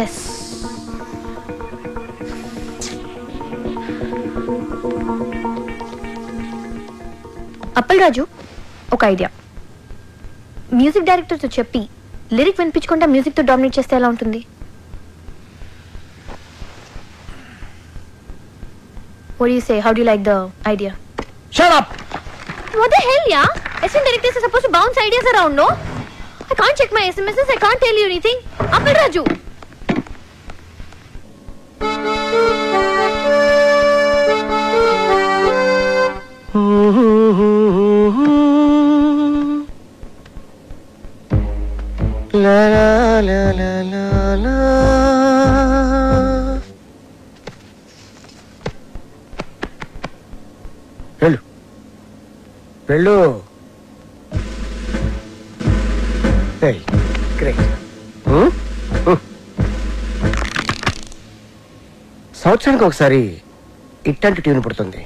Yes. Appal రాజు, ఒక idea. Music డైరెక్టర్తో చెప్పి lyric వినిపించకుండా మ్యూజిక్తో dominate చేస్తే ఎలా ఉంటుంది? What do you say? How do you like the idea? Shut up! What the hell, yeah? Assistant directors are supposed to bounce ideas around, no? I can't check my SMSs, I can't tell you anything. Appal Raju! La la la la la. వెళ్ళు వెళ్ళు. Great. సంవత్సరానికి ఒకసారి ఇట్లాంటి tune పుడుతుంది.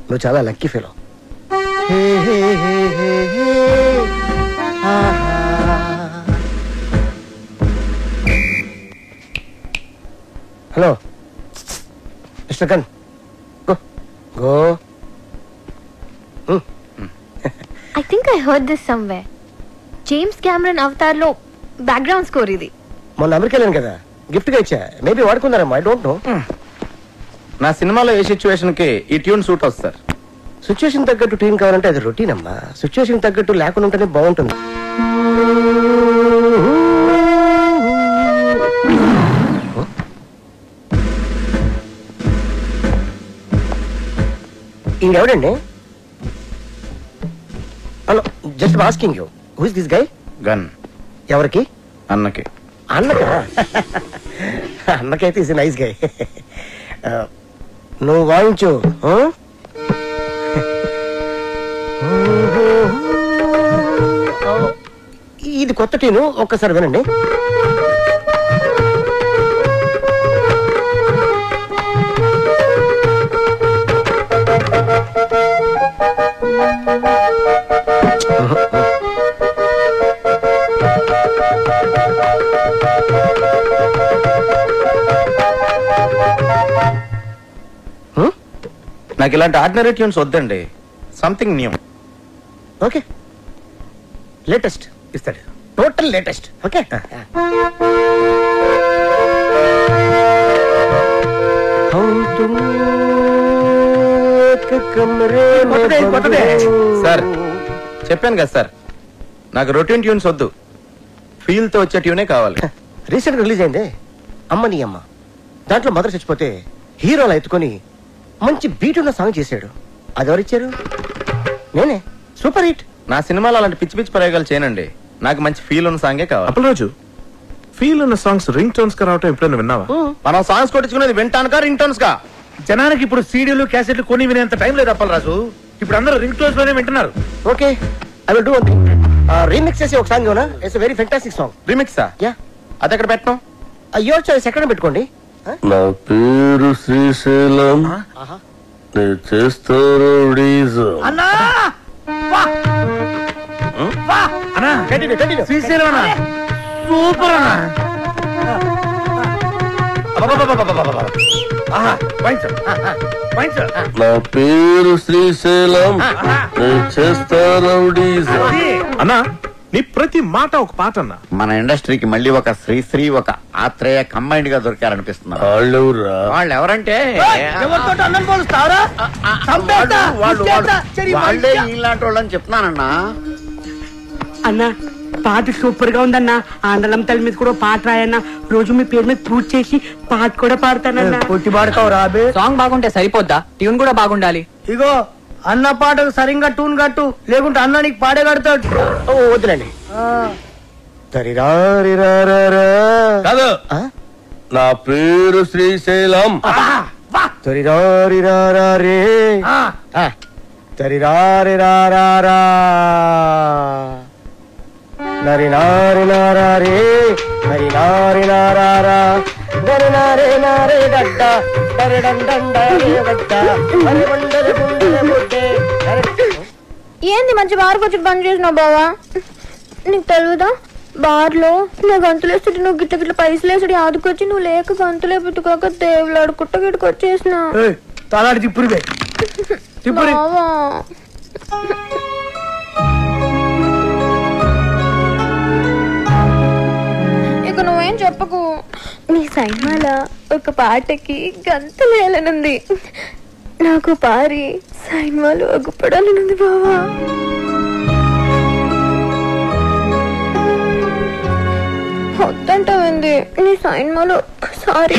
నువ్వు చాలా lucky fellow. Hello mister Gun, go go. I think I heard this somewhere. James Cameron అవతార్లో background score ఇది. మొన్న అమెరికా వెళ్ళాను కదా, గిఫ్ట్ గా ఇచ్చా. మేబీ వాడుకున్నారమ్మా, ఐ డోంట్ నో. నా సినిమాలో ఏ సిచ్యువేషన్ కి ఈ ట్యూన్ సూట్ అవుతుంది సార్. సిచ్యువేషన్ తగ్గట్టు ట్యూన్ కావాలంటే అది రొటీన్ అమ్మా. సిచ్యువేషన్ తగ్గట్టు లేకుండా ఉంటేనే బాగుంటుంది. ఇంకెవడండి? Hello, just asking you, who is this guy? Gun. ఎవరికి? అన్నకి. అన్నకా? అన్నకైతే ఇస్ నైస్ గై. నువ్వు వాయించు. ఇది కొత్త ట్యూను, ఒక్కసారి వినండి. నాకు ఇలాంటి ఆర్డినరీ ట్యూన్స్ వద్దండి, సంథింగ్ న్యూ. ఓకే, లేటెస్ట్ ఇస్తాడు, టోటల్ లేటెస్ట్. ఓకే, సార్ చెప్పాను కదా సార్, నాకు రొటీన్ ట్యూన్స్ వద్దు, ఫీల్ తో వచ్చే ట్యూనే కావాలి. రీసెంట్ రిలీజ్ అయింది అమ్మ నీ అమ్మ. దాంట్లో మదర్ చచ్చిపోతే హీరోలు ఎత్తుకొని మంచి బీట్ ఉన్న సాంగ్ చేశాడు. అది ఎవరిచ్చారు? నేనే. Super hit. నా సినిమాలో అలాంటి పిచ్చి పిచ్చి ప్రయోగాలు చేయనండి, నాకు మంచి ఫీల్ ఉన్న సాంగే కావాలి. అప్పల్ రాజు, ఫీల్ ఉన్న సాంగ్స్ రింగ్ టోన్స్ గా రావటం ఎప్పుడైనా విన్నావా? మనం సాంగ్స్ కొట్టించుకునేది వింటానుకా రింగ్ టోన్స్ కా? జనానికి ఇప్పుడు సీడీలు క్యాసెట్లు కొని వినేంత టైం లేదు అప్పల్ రాజు. ఇప్పుడు అందరూ రింగ్ టోన్స్ లోనే వింటున్నారు. Okay, I will do one thing. Remix చేసి ఒక సాంగ్ ఇవ్వనా? It's very fantastic song. రీమిక్సా? యా. అది ఎక్కడ పెట్టను? యువర్ చాయిస్, ఎక్కడ పెట్టుకోండి. నా పేరు శ్రీశైలం, నేను చేస్తాను అన్నా. శ్రీశైలం అన్నా, సూపర్ అన్నా. నా పేరు శ్రీశైలం, నేను చేస్తాను అన్నా. నీ ప్రతి మాట ఒక పాట అన్నా. మన ఇండస్ట్రీకి మళ్ళీ ఒక శ్రీశ్రీ, ఒక ఆత్రేయ కంబైన్డ్ గా దొరికారనిపిస్తున్నారు. వాళ్ళు ఎవరంటే వాళ్ళే ఇలాంటి వాళ్ళని చెప్తున్నానన్నా. అన్నా పాట సూపర్ గా ఉందన్నా. ఆందోళన తల్లి మీద కూడా పాట రాయన్నా. రోజు మీ పేరు మీద పూజ చేసి పాట కూడా పాడతానన్నా. కొట్టి పాడతావు రాబే. సాంగ్ బాగుంటే సరిపోద్దా? ట్యూన్ కూడా బాగుండాలి. ఇగో అన్న పాటకు సరిగ్గా ట్యూన్ కట్టు, లేకుంటే అన్న నీకు పాడే కడతాడు. వద్దులండి. కాదు, నా పేరు శ్రీశైలం. తరిరారే తరిరారే నరి నారి నారే హరి నారి నారా నరి నారే నారే డడ్డ హరి డండే వడ్డ హరి వండల గుండె ముడ్డే. ఏంది మంచి బారు వచ్చి బంద్ చేసినావు బావా? నీకు తెలుగుదా బార్లో నా గంతులేస్తుంటే నువ్వు గిట్ల గిట్ల పైసలు వేసుడు ఆదుకొచ్చి నువ్వు లేక గంతులేపుతు కాక దేవులాడు కుట్టగిట్టుకు వచ్చేసిన తలాడి తిప్పురివే తిప్పురి. ఇక నువ్వేం చెప్పకు. నీ సైన్మాల ఒక పాటకి గంతులు వేయాలనుంది. నాకు పారి సైన్మాలు అగుపడాలనుంది బావా. వద్దంటావేంది? నీ సైన్మాలు ఒక్కసారి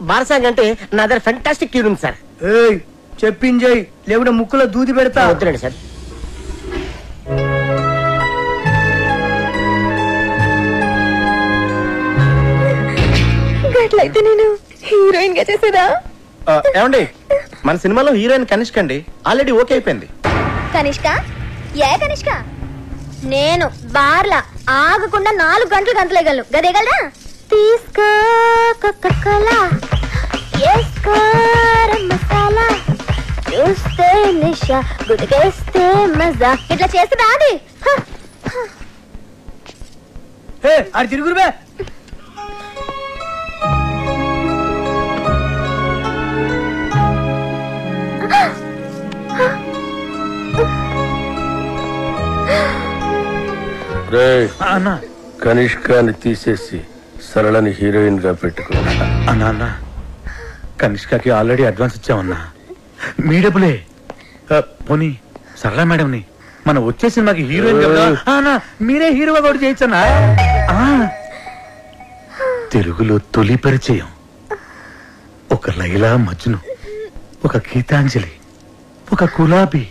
బారసాంగ్ అంటే నా దగ్గర ఫెంటాస్టిక్ ట్యూన్ ఉంది సార్. చెప్పింజయ్ లేకుండా ముక్కులో దూది పెడతా. వద్దులేండి సార్. అట్లయితే నేను హీరోయిన్ గా చేసేదా? ఏమండి మన సినిమాలో హీరోయిన్ కనిష్క అండి, ఆల్రెడీ ఓకే అయిపోయింది. కనిష్క? ఏ కనిష్క? నేను బార్లా ఆగకుండా 4 గంటలు గంతలేగలను. గదేగలరా? తీసుకో కోకా-కోలా, వేసుకో మసాలా, చూస్తే నిషా, గుడికేస్తే మజా. ఇట్లా చేస్తే రాది. అది తిరుగురువే. అన్నా కనిష్కాని తీసేసి సరళని హీరోయిన్ గా పెట్టుకో. అన్నా కనిష్కకి ఆల్రెడీ అడ్వాన్స్ ఇచ్చామన్నా. మీ డబ్బులే. పోనీ సరళ మేడం ని మనం వచ్చే సినిమాకి హీరోయిన్ మీరే హీరోగా కూడా చేయొచ్చన్నా. తెలుగులో తొలి పరిచయం ఒక లైలా మజ్ను, ఒక గీతాంజలి, ఒక గులాబీ,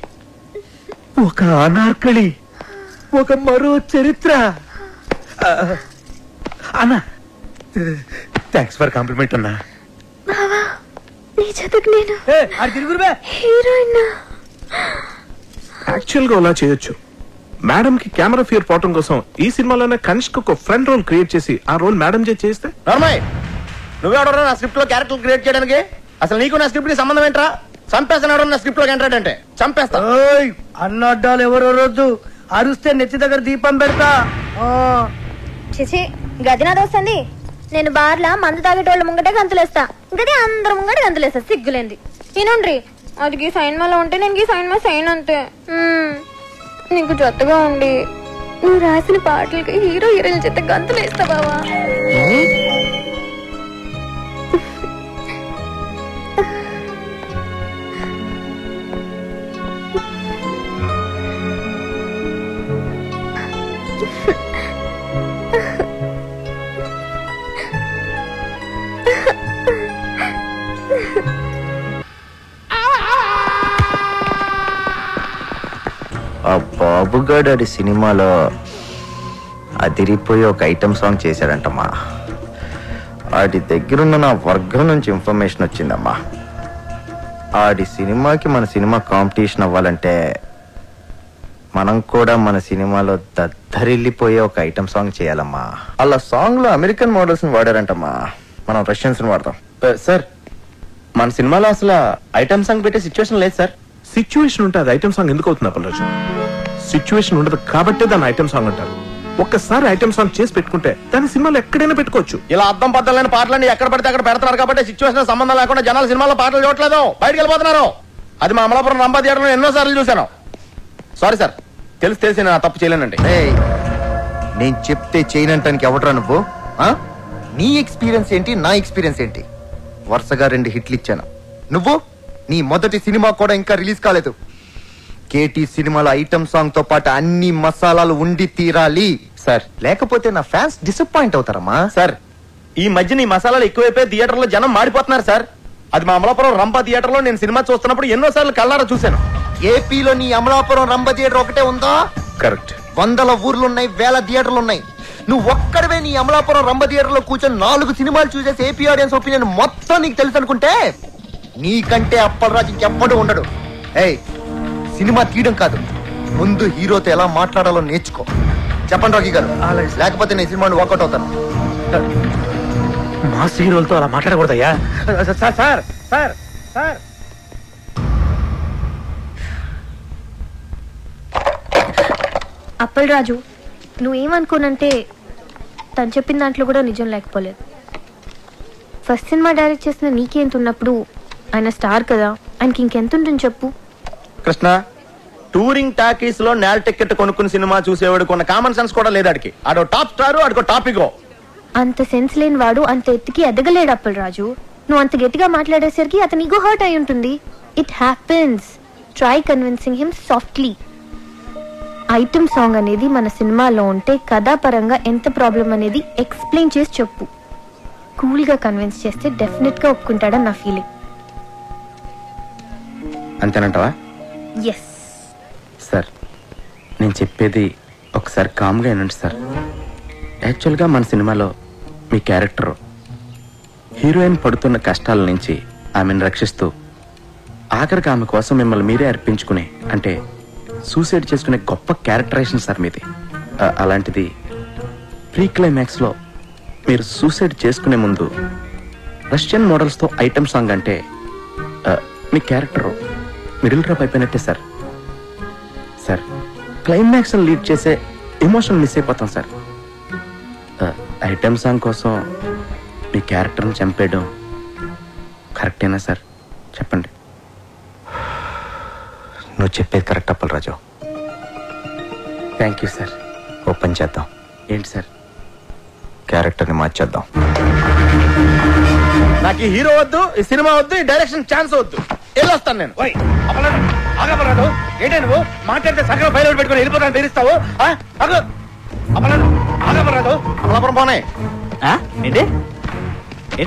ఒక అనార్కళి, ఒక మరో చరిత్ర. అన్నా థ్యాంక్స్ ఫర్ కాంప్లిమెంట్ అన్నా. నీ చేతకు నేను హీరోయిన్. యాక్చువల్ గా అలా చేయొచ్చు. మేడం కి కెమెరా ఫియర్ పోవటం కోసం ఈ సినిమాలోనే కనిష్క ఒక ఫ్రెండ్ రోల్ క్రియేట్ చేసి ఆ రోల్ మేడం చేస్తే. నార్మల్ నువ్వెవడరా నా స్క్రిప్ట్ లో క్యారెక్టర్ క్రియేట్ చేయడానికి? అసలు నీకు నా స్క్రిప్ట్ కి సంబంధం ఏంట్రా? చంపేస్తాడు నా స్క్రిప్ట్ లోకి ఎంట్రాడంటే చంపేస్తా. అన్నడ్డాలు ఎవరో రోజు అరుస్తే నెత్తి దగ్గర దీపం పెడతా. చిచి గదినాథ్ వస్తుంది. నేను బార్లా మందు తాగేటోళ్ళ ముంగటే గంతులేస్తా. గది అందరు ముంగట గంతులేస్తా. సిగ్గులేంది. తినండ్రి. అది గీ సైన్మాలో ఉంటే నేను గీ సైన్మా సైన్ అంతే. నీకు జొత్తగా ఉండి నువ్వు రాసిన పాటలకి హీరో హీరోయిన్ చేత గంతులేస్తా బావా. ఆ బాబుగాడి సినిమాలో అదిరిపోయి ఒక ఐటమ్ సాంగ్ చేశాడంటమ్మా. ఆడి దగ్గరున్న నా వర్గం నుంచి ఇన్ఫర్మేషన్ వచ్చిందమ్మా. ఆడి సినిమాకి మన సినిమా కాంపిటీషన్ అవ్వాలంటే మనం కూడా మన సినిమాలో దద్దరిల్లిపోయే ఒక ఐటమ్ సాంగ్ చేయాలమ్మా. అలా సాంగ్ లో అమెరికన్ మోడల్స్ ని వాడారంటమ్మా, మనం రష్యన్స్ ని వాడతాం. సార్ మన సినిమాలో అసలు ఐటమ్ సాంగ్ పెట్టే సిచ్యువేషన్ లేదు సార్. సిచ్యువేషన్ ఉంటే అది ఐటమ్ సాంగ్ ఎందుకు అవుతుంది అప్పలరాజు? సిచ్యువేషన్ ఉండదు కాబట్టి దాన్ని ఐటమ్ సాంగ్ అంటారు. ఒక్కసారి ఐటమ్ సాంగ్ చేసి పెట్టుకుంటే దాని సినిమాలో ఎక్కడైనా పెట్టుకోవచ్చు. ఇలా అర్థం పద్దలైన పాటలన్నీ ఎక్కడ పడితే అక్కడ పెడతారు కాబట్టి సిచ్యువేషన్ సంబంధం లేకుండా జనాలు సినిమాలో పాటలు చూడట్లేదు, బయటకు వెళ్ళిపోతున్నారు. అది మా అమలాపురం రంభా థియేటర్లో ఎన్నో సార్లు చూశాను. సారీ సార్, తెలిసి నేను తప్పు చేయలేనండి. నేను చెప్తే చేయనంటానికి ఎవడరా నువ్వు? నీ ఎక్స్పీరియన్స్ ఏంటి, నా ఎక్స్పీరియన్స్ ఏంటి? వరుసగా 2 హిట్లు ఇచ్చాను. నువ్వు నీ మొదటి సినిమా కూడా ఇంకా రిలీజ్ కాలేదు. కేటీ సినిమాలో ఐటమ్ సాంగ్ తో పాటు అన్ని మసాలాలు ఉండి తీరాలి సార్, లేకపోతే నా ఫ్యాన్స్ డిసప్పాయింట్ అవుతారమ్మా. సార్ ఈ మధ్య ఈ మసాలాలు ఎక్కువైపోయి థియేటర్ లో జనం మాడిపోతున్నారు సార్. అది మా అమలాపురం రంభా థియేటర్ లో నేను సినిమా చూస్తున్నప్పుడు ఎన్నో సార్లు కళ్ళారా చూశాను. ఏపీలో నీ అమలాపురం రంభ థియేటర్ ఒకటే ఉందా? కరెక్ట్. 100 ఊర్లున్నాయి, 1000 థియేటర్లు ఉన్నాయి. నువ్వు ఒక్కడవే నీ అమలాపురం రంభ థియేటర్ లో కూర్చొని 4 సినిమాలు చూసేసి ఏపీ ఆడియన్స్ ఒపీనియన్ మొత్తం నీకు తెలుసు అనుకుంటే నీకంటే అప్పలరాజు ఇంకెవ్వడు ఉండడు. ఏయ్, సినిమా తీయడం కాదు, ముందు హీరోతో ఎలా మాట్లాడాలో నేర్చుకో. చెప్పండి రాఖీ గారు, లేకపోతే నేను సినిమాని వాకౌట్ అవుతాను. మాస్ హీరోలతో అలా మాట్లాడకూడదయ్యా. Sir sir sir sir Appal Raju, నువ్వేమనుకోనంటే తను చెప్పిన దాంట్లో కూడా నిజం లేకపోలేదు. ఫస్ట్ సినిమా డైరెక్ట్ చేసిన నీకెంత ఉన్నప్పుడు ఆయన స్టార్ కదా, ఆయనకి ఇంకెంత ఉంటుంది చెప్పు. కృష్ణ, టూరింగ్ టాకీస్ లో నేల టికెట్ కొనుక్కుని సినిమా చూసేవాడు కొన్న కామన్ సెన్స్ కూడా లేదు. ఆడికి ఆడో టాప్ స్టార్, ఆడికో టాపికో. అంత సెన్స్ లేని వాడు అంత ఎత్తుకి ఎదగలేడు అప్పల్ రాజు. నువ్వు అంత గట్టిగా మాట్లాడేసరికి అతని ఈగో హర్ట్ అయి ఉంటుంది. It happens. Try convincing him softly. Item song అనేది మన సినిమాలో ఉంటే కథాపరంగా ఎంత ప్రాబ్లం అనేది ఎక్స్ప్లెయిన్ చేసి చెప్పు. కూల్ గా కన్విన్స్ చేస్తే డెఫినెట్ గా ఒప్పుకుంటాడని నా ఫీలింగ్. అంతేనంటావా? ఎస్ సార్, నేను చెప్పేది ఒకసారి కామ్గా వినండి సార్. యాక్చువల్గా మన సినిమాలో మీ క్యారెక్టర్ హీరోయిన్ పడుతున్న కష్టాల నుంచి ఆమెను రక్షిస్తూ ఆఖరికి ఆమె కోసం మిమ్మల్ని మీరే అర్పించుకునే, అంటే సూసైడ్ చేసుకునే గొప్ప క్యారెక్టరైజేషన్ సార్ మీది. అలాంటిది ప్రీ క్లైమాక్స్లో మీరు సూసైడ్ చేసుకునే ముందు రష్యన్ మోడల్స్తో ఐటమ్ సాంగ్ అంటే మీ క్యారెక్టర్ మిడిల్ డ్రాప్ అయిపోయినట్టే సార్. సార్, క్లైమాక్స్ లీడ్ చేసే ఎమోషన్ మిస్ అయిపోతాం సార్. ఐటమ్ సాంగ్ కోసం మీ క్యారెక్టర్ని చంపేయడం కరెక్టేనా సార్? చెప్పండి. నువ్వు చెప్పేది correct Appal Raju. Thank you sir. Open చేద్దాం. ఏంటి సార్? క్యారెక్టర్ని మార్చేద్దాం. నాకు ఈ హీరో వద్దు, ఈ సినిమా వద్దు, ఈ డైరెక్షన్ ఛాన్స్ వద్దు. వెళ్ళొస్తాను నేను. ఆగపరాదు. ఏంటే నువ్వు మాట్లాడితే సగం బయలు పెట్టుకుని వెళ్ళిపోతాను తెరిస్తావు? ఆగపరాదు. అమలాపురం పోనే ఏంటి? నా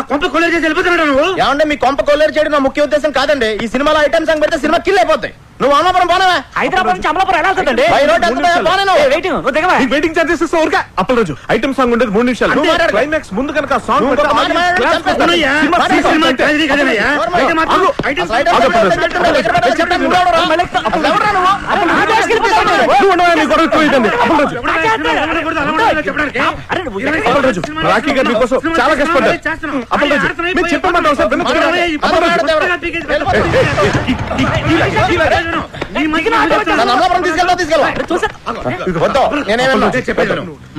కొంప కొల్లేరు చేసి వెళ్ళిపోతున్నాడు నువ్వు. ఏమంటే మీ కొంప కొల్లేరు చేయడం నా ముఖ్య ఉద్దేశం కాదండి. ఈ సినిమాలో ఐటమ్ సాంగ్ పెడితే సినిమా కిల్ అయిపోతాయి. నువ్వు అమలాపురం పోనవా? హైదరాబాద్ నుంచి అమలాపురం ఎలా వెళ్తుందండి? వెయిటింగ్ చార్జెస్ అప్పల్ రోజు ఐటమ్ సాంగ్ ఉండేది 3 నిమిషాలు. క్లైమాక్స్ ముందు కనుక సాంగ్ రాఖీ గారి కోసం చాలా కష్టపడ్డారు. అప్పల్ రోజు మీరు చెప్పమంటారు సార్.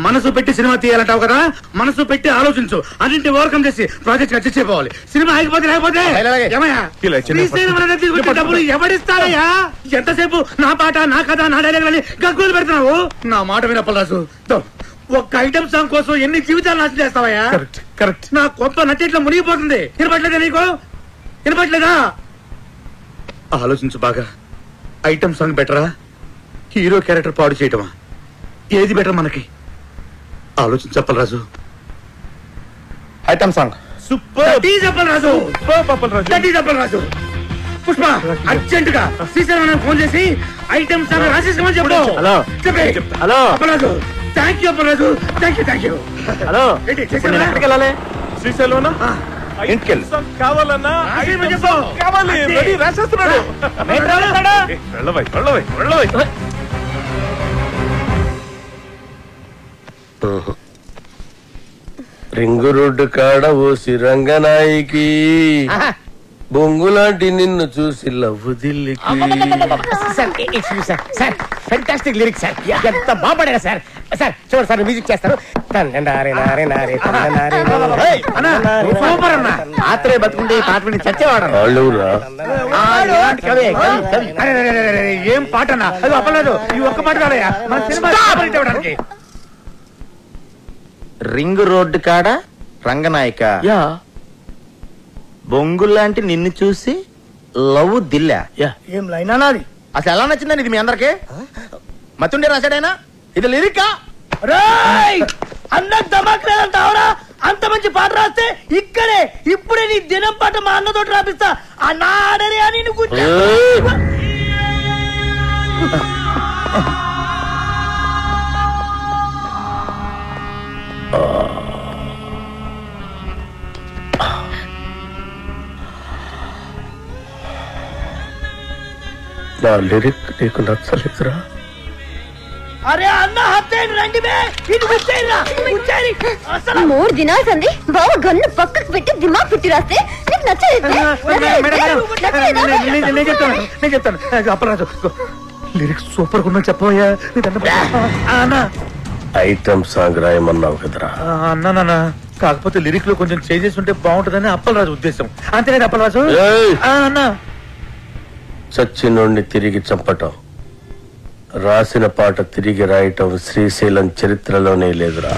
మనసు పెట్టి సినిమా తీయాలంటావు కదా, మనసు పెట్టి ఆలోచించు. అన్నింటి ఓవర్కమ్ చేసి ప్రాజెక్ట్ ఖర్చు అయిపోవాలి. సినిమా ఆగిపోతే లేకపోతే డబ్బులు ఎవడిస్తారయ్యా? ఎంతసేపు నా పాట, నా కథ, నా డైలాగ్ అని గగ్గోలు పెడుతున్నావు. నా మాట వినప్పలాసు, ఒక్క ఐటమ్ సాంగ్ కోసం ఎన్ని జీవితాలు నాశనం చేస్తావయ్యా? కరెక్ట్. నా కొంత నచ్చేట్లా మునిగిపోతుంది. వినపట్లేదా నీకు? వినపట్లేదా? ఆలోచించు బాగా. ఐటమ్ సాంగ్ బెటరా, హీరో క్యారెక్టర్ పాడు చేయటమా? ఏది బెటర్ మనకి? ఆలోచించు Appalaraju. Item song super. Appalaraju Pushpa urgent గా శ్రీశైలం ఫోన్ చేసి ఐటమ్ సాంగ్ రాసేసుకోమని చెప్పు. Hello Appalaraju. Thank you Appalaraju. Thank you. Hello ఎక్కడికి వెళ్ళాలి? శ్రీశైలం ఇంటికి కావాలన్నా కావాలి. రాసేస్తున్నాడు. రింగు రోడ్డు కాడ ఓసి రంగనాయికి బొంగులాంటి నిన్ను చూసి లవ్వు దిల్లికి. Fantastic lyrics sir. ఎంత బాగుపడారు సార్. సార్ చూడండి సార్, మ్యూజిక్ చేస్తారు. ఆత్రే బతుకుంటే ఈ పాట విని చచ్చేవాడు. ఏం పాట అన్నా? అది అప్పలేదు. ఈ ఒక్క పాట కాదయ్యా మన సినిమా ఇవ్వడానికి. రింగ్ రోడ్డు కాడ రంగనాయక బొంగులాంటి నిన్ను చూసి లవ్ దిల్లా. ఏం లైన్ అన్నది? అసలు ఎలా నచ్చిందండి ఇది మీ అందరికి? మతుండే రాశాడైనా ఇది లిరికా? అన్న దమాక్ లేదంటావరా? అంత మంచి పాట రాస్తే ఇక్కడే ఇప్పుడే నీ దినం పాట మా అన్నతోటి రాపిస్తా. అన్న ఆడరే అని నా లిరిక్ నీకు నచ్చలేదురా? అరే అన్న హత్యని రండి బే ఇది ముచ్చేయరా ముచ్చేరి అసలు 3 దినాలు సంది బావ గన్ను పక్కకు పెట్టి దిమాగ్ పెట్టి రాస్తే నీకు నచ్చలేదు నేను చెప్తాను అప్పలరాజు లిరిక్స్ సూపర్ గా ఉన్నా చెప్పవయ్యా అన్నా ఐటమ్ సాంగ్ రాయమన్నావు కదరా అన్నా కాకపోతే లిరిక్ లో కొంచెం చేంజెస్ ఉంటే బాగుంటుందని అప్పలరాజు ఉద్దేశం అంతేనా అప్పలరాజు అన్నా చచ్చినోడిని తిరిగి చంపటం రాసిన పాట తిరిగి రాయటం శ్రీశైలం చరిత్రలోనే లేదురా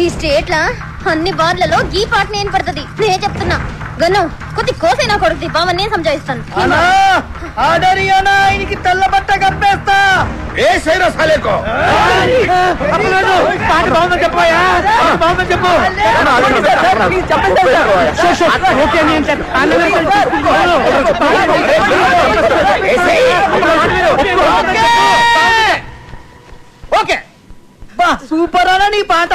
ఈ స్టేట్ లా అన్ని బార్లలో గీ పాట నేను పడుతుంది నేనే చెప్తున్నా గన్ను కొద్ది కోసైనా కొడుతుంది బావని నేను సంజాయిస్తాను ఆయనకి తెల్ల బట్ట కప్పేస్తా ఏ సైరా సాలేకో పాట బాగుందని చెప్పాయా బాగుందని చెప్పు ఓకే బా సూపర్ అనా నీ పాట